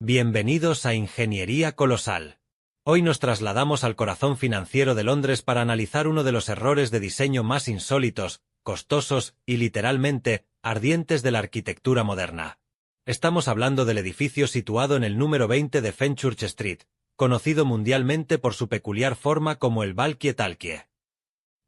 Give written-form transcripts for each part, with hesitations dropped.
Bienvenidos a Ingeniería Colosal. Hoy nos trasladamos al corazón financiero de Londres para analizar uno de los errores de diseño más insólitos, costosos y literalmente ardientes de la arquitectura moderna. Estamos hablando del edificio situado en el número 20 de Fenchurch Street, conocido mundialmente por su peculiar forma como el Valkyrie-Talkie.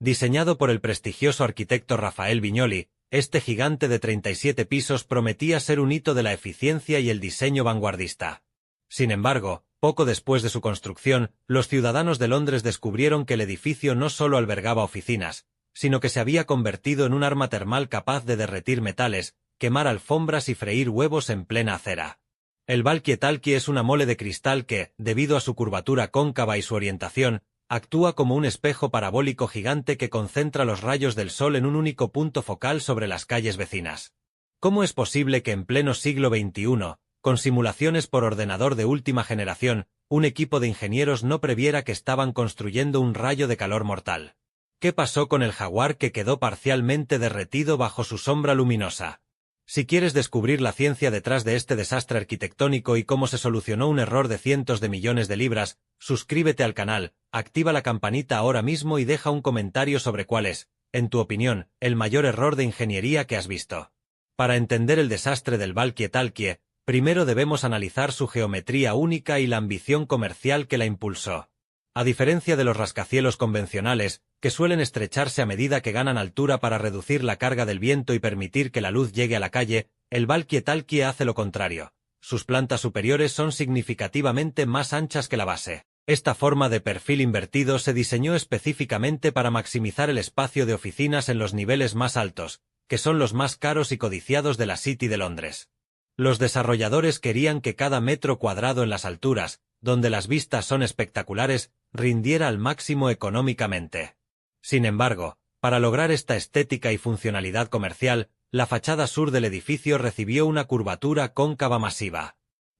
Diseñado por el prestigioso arquitecto Raffaele Viñoly, este gigante de 37 pisos prometía ser un hito de la eficiencia y el diseño vanguardista. Sin embargo, poco después de su construcción, los ciudadanos de Londres descubrieron que el edificio no solo albergaba oficinas, sino que se había convertido en un arma termal capaz de derretir metales, quemar alfombras y freír huevos en plena acera. El Valkyrie-Talkie es una mole de cristal que, debido a su curvatura cóncava y su orientación, actúa como un espejo parabólico gigante que concentra los rayos del sol en un único punto focal sobre las calles vecinas. ¿Cómo es posible que en pleno siglo XXI, con simulaciones por ordenador de última generación, un equipo de ingenieros no previera que estaban construyendo un rayo de calor mortal? ¿Qué pasó con el Jaguar que quedó parcialmente derretido bajo su sombra luminosa? Si quieres descubrir la ciencia detrás de este desastre arquitectónico y cómo se solucionó un error de cientos de millones de libras, suscríbete al canal, activa la campanita ahora mismo y deja un comentario sobre cuál es, en tu opinión, el mayor error de ingeniería que has visto. Para entender el desastre del Valkyrie-Talkie, primero debemos analizar su geometría única y la ambición comercial que la impulsó. A diferencia de los rascacielos convencionales, que suelen estrecharse a medida que ganan altura para reducir la carga del viento y permitir que la luz llegue a la calle, el Valkyrie-Talkie hace lo contrario. Sus plantas superiores son significativamente más anchas que la base. Esta forma de perfil invertido se diseñó específicamente para maximizar el espacio de oficinas en los niveles más altos, que son los más caros y codiciados de la City de Londres. Los desarrolladores querían que cada metro cuadrado en las alturas, donde las vistas son espectaculares, rindiera al máximo económicamente. Sin embargo, para lograr esta estética y funcionalidad comercial, la fachada sur del edificio recibió una curvatura cóncava masiva.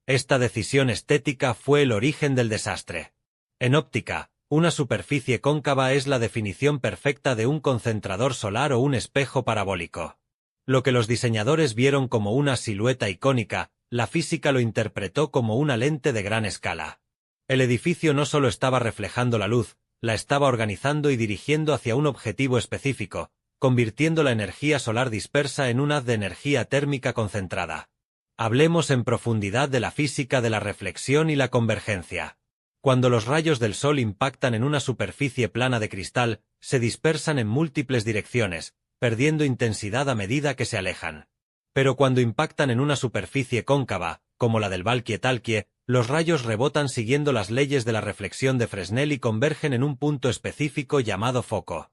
Esta decisión estética fue el origen del desastre. En óptica, una superficie cóncava es la definición perfecta de un concentrador solar o un espejo parabólico. Lo que los diseñadores vieron como una silueta icónica, la física lo interpretó como una lente de gran escala. El edificio no solo estaba reflejando la luz, la estaba organizando y dirigiendo hacia un objetivo específico, convirtiendo la energía solar dispersa en un haz de energía térmica concentrada. Hablemos en profundidad de la física de la reflexión y la convergencia. Cuando los rayos del sol impactan en una superficie plana de cristal, se dispersan en múltiples direcciones, perdiendo intensidad a medida que se alejan. Pero cuando impactan en una superficie cóncava, como la del Valkyrie-Talkie, los rayos rebotan siguiendo las leyes de la reflexión de Fresnel y convergen en un punto específico llamado foco.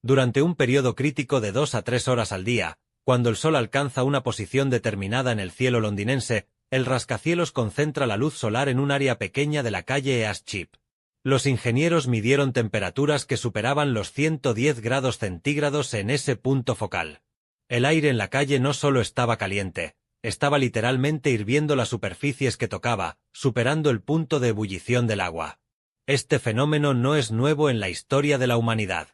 Durante un periodo crítico de 2 a 3 horas al día, cuando el sol alcanza una posición determinada en el cielo londinense, el rascacielos concentra la luz solar en un área pequeña de la calle East Chip. Los ingenieros midieron temperaturas que superaban los 110 grados centígrados en ese punto focal. El aire en la calle no solo estaba caliente, estaba literalmente hirviendo las superficies que tocaba, superando el punto de ebullición del agua. Este fenómeno no es nuevo en la historia de la humanidad.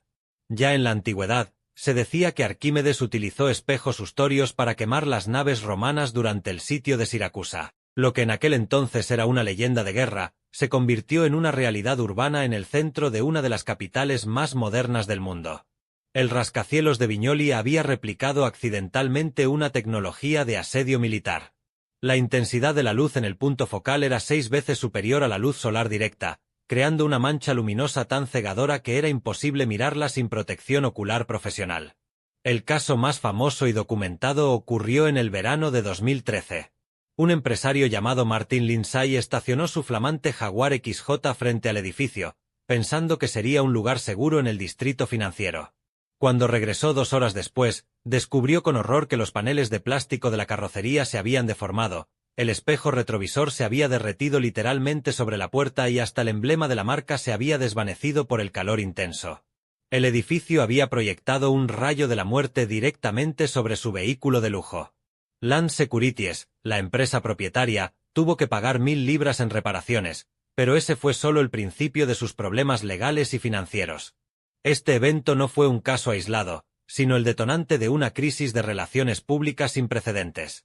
Ya en la antigüedad, se decía que Arquímedes utilizó espejos ustorios para quemar las naves romanas durante el sitio de Siracusa. Lo que en aquel entonces era una leyenda de guerra, se convirtió en una realidad urbana en el centro de una de las capitales más modernas del mundo. El rascacielos de Viñoly había replicado accidentalmente una tecnología de asedio militar. La intensidad de la luz en el punto focal era 6 veces superior a la luz solar directa, creando una mancha luminosa tan cegadora que era imposible mirarla sin protección ocular profesional. El caso más famoso y documentado ocurrió en el verano de 2013. Un empresario llamado Martin Lindsay estacionó su flamante Jaguar XJ frente al edificio, pensando que sería un lugar seguro en el distrito financiero. Cuando regresó 2 horas después, descubrió con horror que los paneles de plástico de la carrocería se habían deformado, el espejo retrovisor se había derretido literalmente sobre la puerta y hasta el emblema de la marca se había desvanecido por el calor intenso. El edificio había proyectado un rayo de la muerte directamente sobre su vehículo de lujo. Land Securities, la empresa propietaria, tuvo que pagar 1.000 libras en reparaciones, pero ese fue solo el principio de sus problemas legales y financieros. Este evento no fue un caso aislado, sino el detonante de una crisis de relaciones públicas sin precedentes.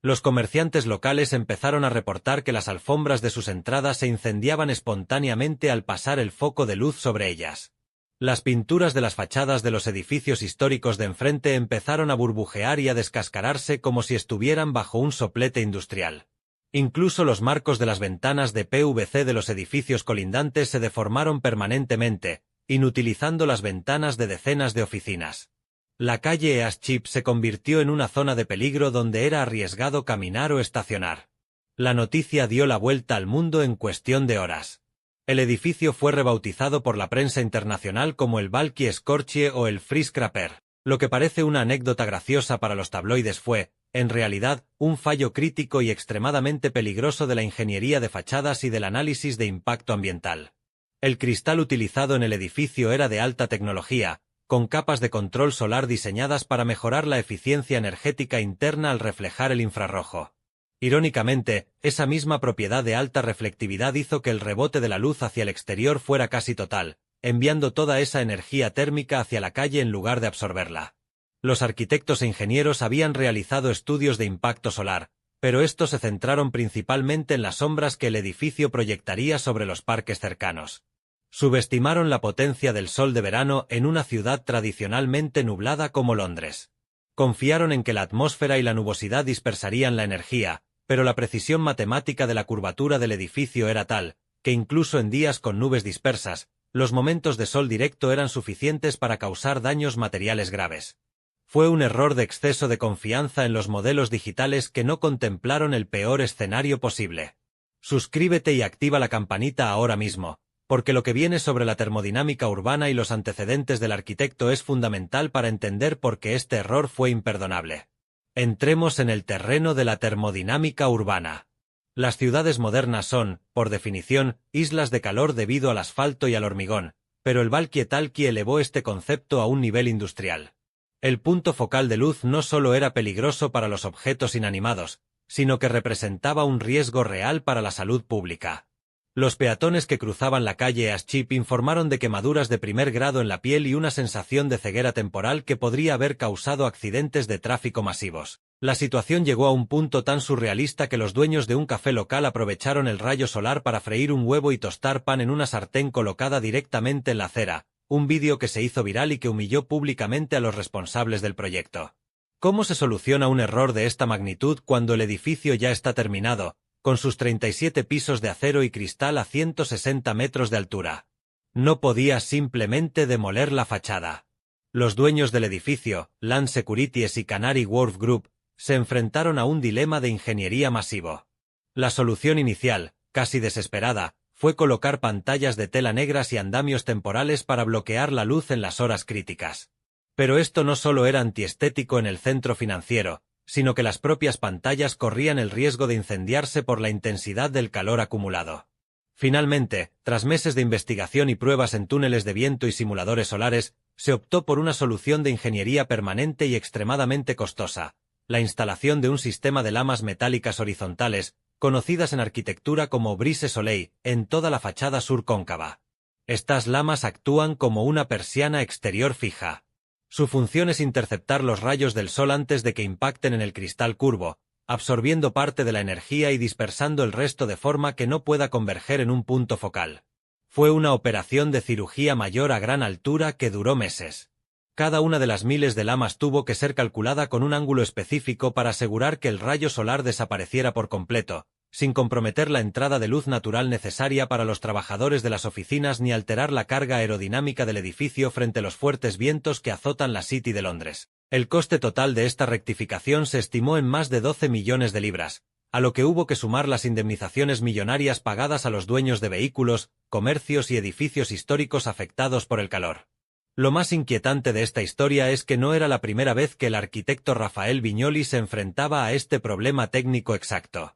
Los comerciantes locales empezaron a reportar que las alfombras de sus entradas se incendiaban espontáneamente al pasar el foco de luz sobre ellas. Las pinturas de las fachadas de los edificios históricos de enfrente empezaron a burbujear y a descascararse como si estuvieran bajo un soplete industrial. Incluso los marcos de las ventanas de PVC de los edificios colindantes se deformaron permanentemente, inutilizando las ventanas de decenas de oficinas. La calle East Chip se convirtió en una zona de peligro donde era arriesgado caminar o estacionar. La noticia dio la vuelta al mundo en cuestión de horas. El edificio fue rebautizado por la prensa internacional como el Valky Scorchie o el Skyscraper. Lo que parece una anécdota graciosa para los tabloides fue, en realidad, un fallo crítico y extremadamente peligroso de la ingeniería de fachadas y del análisis de impacto ambiental. El cristal utilizado en el edificio era de alta tecnología, con capas de control solar diseñadas para mejorar la eficiencia energética interna al reflejar el infrarrojo. Irónicamente, esa misma propiedad de alta reflectividad hizo que el rebote de la luz hacia el exterior fuera casi total, enviando toda esa energía térmica hacia la calle en lugar de absorberla. Los arquitectos e ingenieros habían realizado estudios de impacto solar, pero estos se centraron principalmente en las sombras que el edificio proyectaría sobre los parques cercanos. Subestimaron la potencia del sol de verano en una ciudad tradicionalmente nublada como Londres. Confiaron en que la atmósfera y la nubosidad dispersarían la energía, pero la precisión matemática de la curvatura del edificio era tal, que incluso en días con nubes dispersas, los momentos de sol directo eran suficientes para causar daños materiales graves. Fue un error de exceso de confianza en los modelos digitales que no contemplaron el peor escenario posible. Suscríbete y activa la campanita ahora mismo, porque lo que viene sobre la termodinámica urbana y los antecedentes del arquitecto es fundamental para entender por qué este error fue imperdonable. Entremos en el terreno de la termodinámica urbana. Las ciudades modernas son, por definición, islas de calor debido al asfalto y al hormigón, pero el Valky elevó este concepto a un nivel industrial. El punto focal de luz no solo era peligroso para los objetos inanimados, sino que representaba un riesgo real para la salud pública. Los peatones que cruzaban la calle East Chip informaron de quemaduras de primer grado en la piel y una sensación de ceguera temporal que podría haber causado accidentes de tráfico masivos. La situación llegó a un punto tan surrealista que los dueños de un café local aprovecharon el rayo solar para freír un huevo y tostar pan en una sartén colocada directamente en la acera, un vídeo que se hizo viral y que humilló públicamente a los responsables del proyecto. ¿Cómo se soluciona un error de esta magnitud cuando el edificio ya está terminado, con sus 37 pisos de acero y cristal a 160 metros de altura? No podía simplemente demoler la fachada. Los dueños del edificio, Land Securities y Canary Wharf Group, se enfrentaron a un dilema de ingeniería masivo. La solución inicial, casi desesperada, fue colocar pantallas de tela negras y andamios temporales para bloquear la luz en las horas críticas. Pero esto no solo era antiestético en el centro financiero, sino que las propias pantallas corrían el riesgo de incendiarse por la intensidad del calor acumulado. Finalmente, tras meses de investigación y pruebas en túneles de viento y simuladores solares, se optó por una solución de ingeniería permanente y extremadamente costosa: la instalación de un sistema de lamas metálicas horizontales, conocidas en arquitectura como brise soleil, en toda la fachada sur cóncava. Estas lamas actúan como una persiana exterior fija. Su función es interceptar los rayos del sol antes de que impacten en el cristal curvo, absorbiendo parte de la energía y dispersando el resto de forma que no pueda converger en un punto focal. Fue una operación de cirugía mayor a gran altura que duró meses. Cada una de las miles de lamas tuvo que ser calculada con un ángulo específico para asegurar que el rayo solar desapareciera por completo, sin comprometer la entrada de luz natural necesaria para los trabajadores de las oficinas ni alterar la carga aerodinámica del edificio frente a los fuertes vientos que azotan la City de Londres. El coste total de esta rectificación se estimó en más de 12 millones de libras, a lo que hubo que sumar las indemnizaciones millonarias pagadas a los dueños de vehículos, comercios y edificios históricos afectados por el calor. Lo más inquietante de esta historia es que no era la primera vez que el arquitecto Rafael Viñoly se enfrentaba a este problema técnico exacto.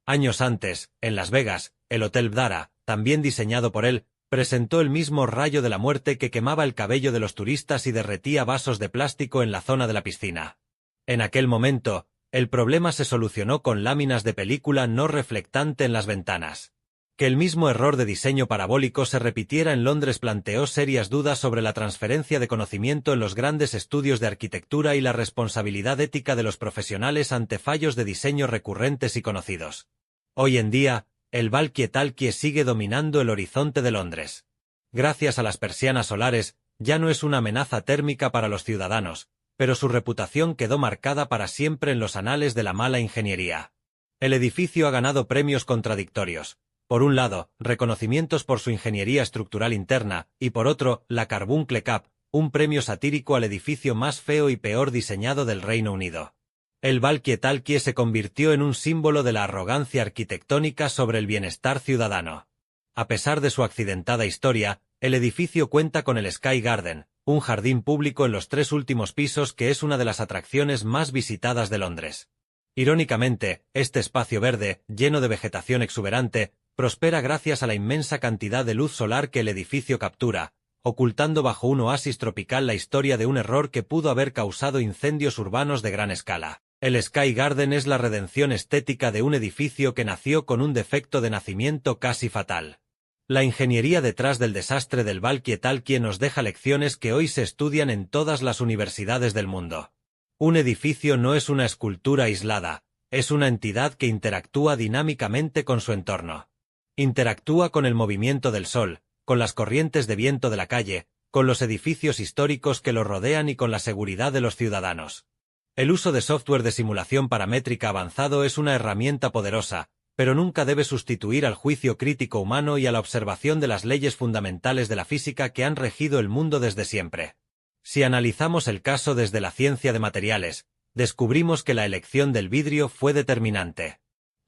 Años antes, en Las Vegas, el Hotel Vdara, también diseñado por él, presentó el mismo rayo de la muerte que quemaba el cabello de los turistas y derretía vasos de plástico en la zona de la piscina. En aquel momento, el problema se solucionó con láminas de película no reflectante en las ventanas. Que el mismo error de diseño parabólico se repitiera en Londres planteó serias dudas sobre la transferencia de conocimiento en los grandes estudios de arquitectura y la responsabilidad ética de los profesionales ante fallos de diseño recurrentes y conocidos. Hoy en día, el Valkie-Talkie sigue dominando el horizonte de Londres. Gracias a las persianas solares, ya no es una amenaza térmica para los ciudadanos, pero su reputación quedó marcada para siempre en los anales de la mala ingeniería. El edificio ha ganado premios contradictorios. Por un lado, reconocimientos por su ingeniería estructural interna, y por otro, la Carbuncle Cup, un premio satírico al edificio más feo y peor diseñado del Reino Unido. El Valkie-Talkie se convirtió en un símbolo de la arrogancia arquitectónica sobre el bienestar ciudadano. A pesar de su accidentada historia, el edificio cuenta con el Sky Garden, un jardín público en los 3 últimos pisos que es una de las atracciones más visitadas de Londres. Irónicamente, este espacio verde, lleno de vegetación exuberante, prospera gracias a la inmensa cantidad de luz solar que el edificio captura, ocultando bajo un oasis tropical la historia de un error que pudo haber causado incendios urbanos de gran escala. El Sky Garden es la redención estética de un edificio que nació con un defecto de nacimiento casi fatal. La ingeniería detrás del desastre del Valkie-Talkie nos deja lecciones que hoy se estudian en todas las universidades del mundo. Un edificio no es una escultura aislada, es una entidad que interactúa dinámicamente con su entorno. Interactúa con el movimiento del sol, con las corrientes de viento de la calle, con los edificios históricos que lo rodean y con la seguridad de los ciudadanos. El uso de software de simulación paramétrica avanzado es una herramienta poderosa, pero nunca debe sustituir al juicio crítico humano y a la observación de las leyes fundamentales de la física que han regido el mundo desde siempre. Si analizamos el caso desde la ciencia de materiales, descubrimos que la elección del vidrio fue determinante.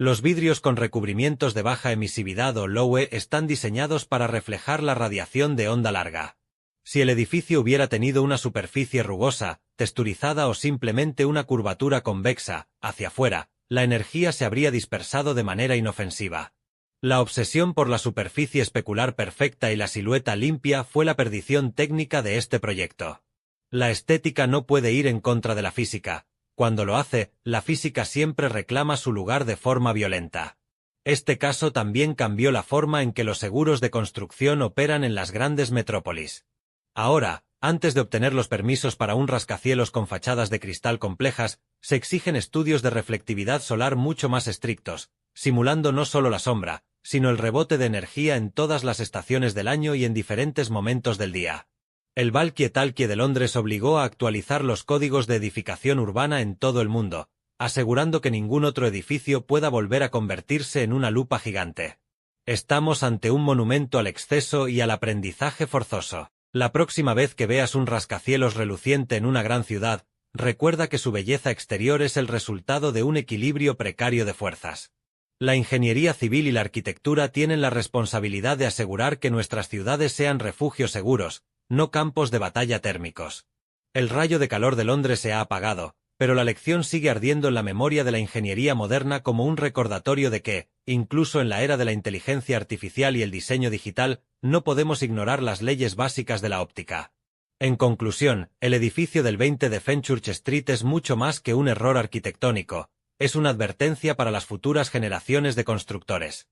Los vidrios con recubrimientos de baja emisividad o LOE están diseñados para reflejar la radiación de onda larga. Si el edificio hubiera tenido una superficie rugosa, texturizada o simplemente una curvatura convexa, hacia afuera, la energía se habría dispersado de manera inofensiva. La obsesión por la superficie especular perfecta y la silueta limpia fue la perdición técnica de este proyecto. La estética no puede ir en contra de la física. Cuando lo hace, la física siempre reclama su lugar de forma violenta. Este caso también cambió la forma en que los seguros de construcción operan en las grandes metrópolis. Ahora, antes de obtener los permisos para un rascacielos con fachadas de cristal complejas, se exigen estudios de reflectividad solar mucho más estrictos, simulando no solo la sombra, sino el rebote de energía en todas las estaciones del año y en diferentes momentos del día. El Valkie-Talkie de Londres obligó a actualizar los códigos de edificación urbana en todo el mundo, asegurando que ningún otro edificio pueda volver a convertirse en una lupa gigante. Estamos ante un monumento al exceso y al aprendizaje forzoso. La próxima vez que veas un rascacielos reluciente en una gran ciudad, recuerda que su belleza exterior es el resultado de un equilibrio precario de fuerzas. La ingeniería civil y la arquitectura tienen la responsabilidad de asegurar que nuestras ciudades sean refugios seguros, no campos de batalla térmicos. El rayo de calor de Londres se ha apagado, pero la lección sigue ardiendo en la memoria de la ingeniería moderna como un recordatorio de que, incluso en la era de la inteligencia artificial y el diseño digital, no podemos ignorar las leyes básicas de la óptica. En conclusión, el edificio del 20 de Fenchurch Street es mucho más que un error arquitectónico, es una advertencia para las futuras generaciones de constructores.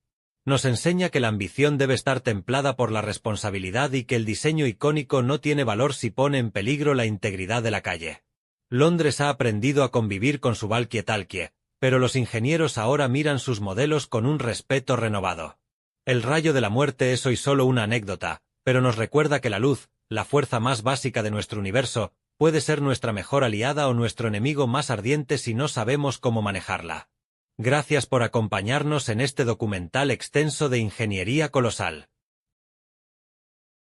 Nos enseña que la ambición debe estar templada por la responsabilidad y que el diseño icónico no tiene valor si pone en peligro la integridad de la calle. Londres ha aprendido a convivir con su Valkie-Talkie, pero los ingenieros ahora miran sus modelos con un respeto renovado. El rayo de la muerte es hoy solo una anécdota, pero nos recuerda que la luz, la fuerza más básica de nuestro universo, puede ser nuestra mejor aliada o nuestro enemigo más ardiente si no sabemos cómo manejarla. Gracias por acompañarnos en este documental extenso de Ingeniería Colosal.